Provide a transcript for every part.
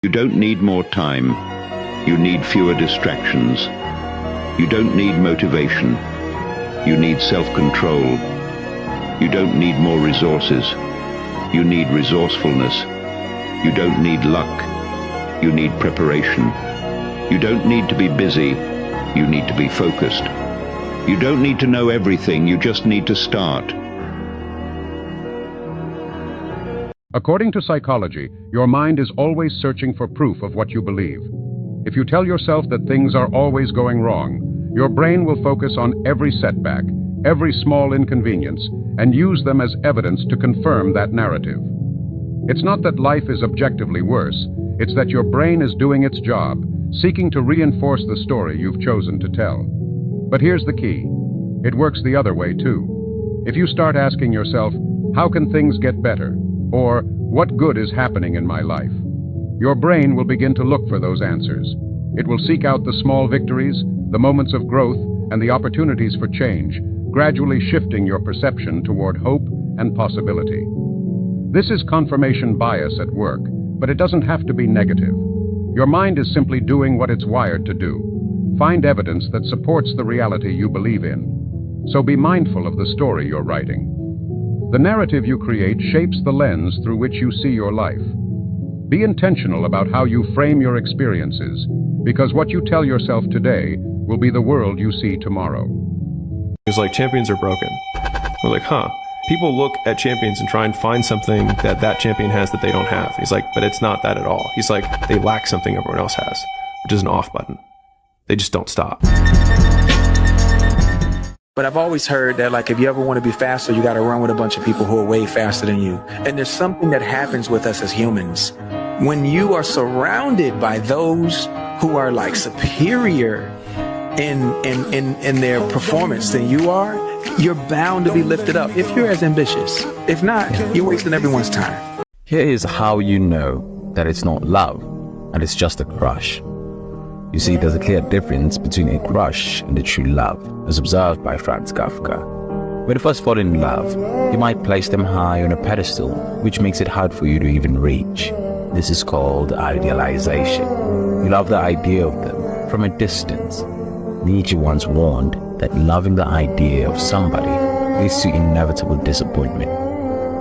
You don't need more time. You need fewer distractions. You don't need motivation. You need self-control. You don't need more resources. You need resourcefulness. You don't need luck. You need preparation. You don't need to be busy. You need to be focused. You don't need to know everything. You just need to start. According to psychology, your mind is always searching for proof of what you believe. If you tell yourself that things are always going wrong, your brain will focus on every setback, every small inconvenience, and use them as evidence to confirm that narrative. It's not that life is objectively worse, it's that your brain is doing its job, seeking to reinforce the story you've chosen to tell. But here's the key. It works the other way too. If you start asking yourself, how can things get better? Or, what good is happening in my life? Your brain will begin to look for those answers. It will seek out the small victories, the moments of growth, and the opportunities for change, gradually shifting your perception toward hope and possibility. This is confirmation bias at work, but it doesn't have to be negative. Your mind is simply doing what it's wired to do. Find evidence that supports the reality you believe in. So be mindful of the story you're writing. The narrative you create shapes the lens through which you see your life. Be intentional about how you frame your experiences, because what you tell yourself today will be the world you see tomorrow. He was like, champions are broken. I was like, huh. People look at champions and try and find something that that champion has that they don't have. He's like, but it's not that at all. He's like, they lack something everyone else has, which is an off button. They just don't stop. But I've always heard that, like, if you ever want to be faster, you got to run with a bunch of people who are way faster than you. And there's something that happens with us as humans. When you are surrounded by those who are like superior in their performance than you are, you're bound to be lifted up if you're as ambitious. If not, you're wasting everyone's time. Here is how you know that it's not love and it's just a crush. You see, there's a clear difference between a crush and a true love, as observed by Franz Kafka. When you first fall in love, you might place them high on a pedestal, which makes it hard for you to even reach. This is called idealization. You love the idea of them from a distance. Nietzsche once warned that loving the idea of somebody leads to inevitable disappointment.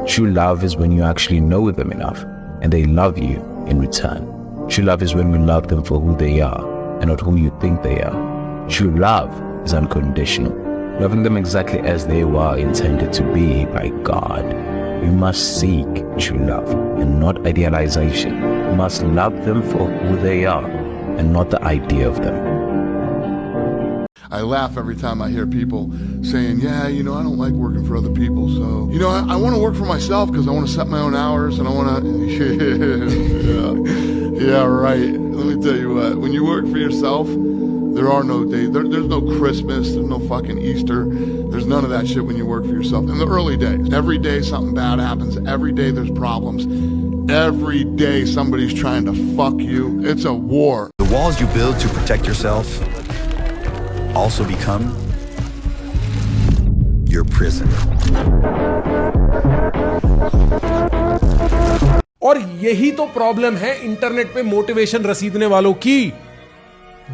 True love is when you actually know them enough and they love you in return. True love is when you love them for who they are and not who you think they are. True love is unconditional, loving them exactly as they were intended to be by God. We must seek true love and not idealization. We must love them for who they are and not the idea of them. I laugh every time I hear people saying, yeah, I don't like working for other people, so, I want to work for myself because I want to set my own hours and I want to, yeah, right. Let me tell you what, when you work for yourself, there are no days, there's no Christmas, there's no fucking Easter, there's none of that shit when you work for yourself. In the early days, every day something bad happens, every day there's problems, every day somebody's trying to fuck you. It's a war. The walls you build to protect yourself also become your prison. और यही तो problem है internet पे motivation रसीदने वालों की,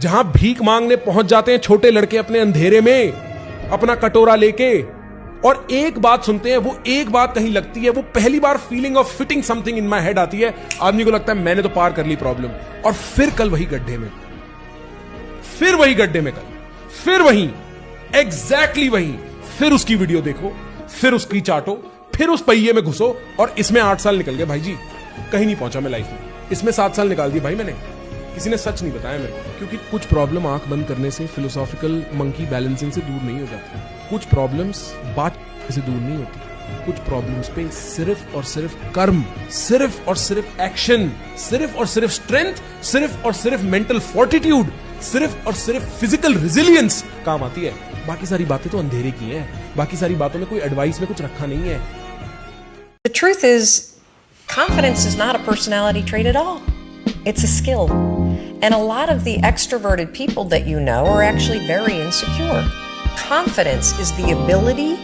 जहां भीख मांगने पहुंच जाते हैं छोटे लड़के अपने अंधेरे में अपना कटोरा लेके, और एक बात सुनते हैं, वो एक बात कहीं लगती है, वो पहली बार feeling of fitting something in my head आती है, आदमी को लगता है मैंने तो पार कर ली प्रॉब्लम, और फिर कल वही गड्ढे में, फिर वही गड्ढे में, कल फिर वही, एग्जैक्टली वही, फिर उसकी वीडियो देखो, फिर उसकी चाटो, फिर उस पहिए में घुसो, और इसमें 8 साल निकल गए भाई जी, कहीं नहीं पहुंचा मैं लाइफ में, इसमें 7 साल निकाल दिए भाई मैंने, किसी ने सच नहीं बताया मेरे को, क्योंकि कुछ प्रॉब्लम आंख बंद करने से, फिलोसॉफिकल मंकी बैलेंसिंग से दूर नहीं हो जाती, कुछ प्रॉब्लम्स बात से दूर नहीं होती, कुछ प्रॉब्लम्स पे सिर्फ और सिर्फ कर्म, सिर्फ और सिर्फ एक्शन, सिर्फ और सिर्फ स्ट्रेंथ, सिर्फ और सिर्फ मेंटल फोर्टिट्यूड, सिर्फ और सिर्फ फिजिकल रेजिलियंस काम आती है। बाकी सारी बातें तो अंधेरे की हैं, बाकी सारी बातों में कोई एडवाइस में कुछ रखा नहीं है। The truth is, confidence is not a personality trait at all. It's a skill. And a lot of the extroverted people that you know are actually very insecure. Confidence is the ability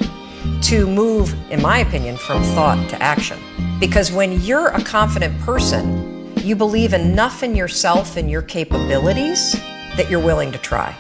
to move, in my opinion, from thought to action. Because when you're a confident person, You believe enough in yourself and your capabilities that you're willing to try.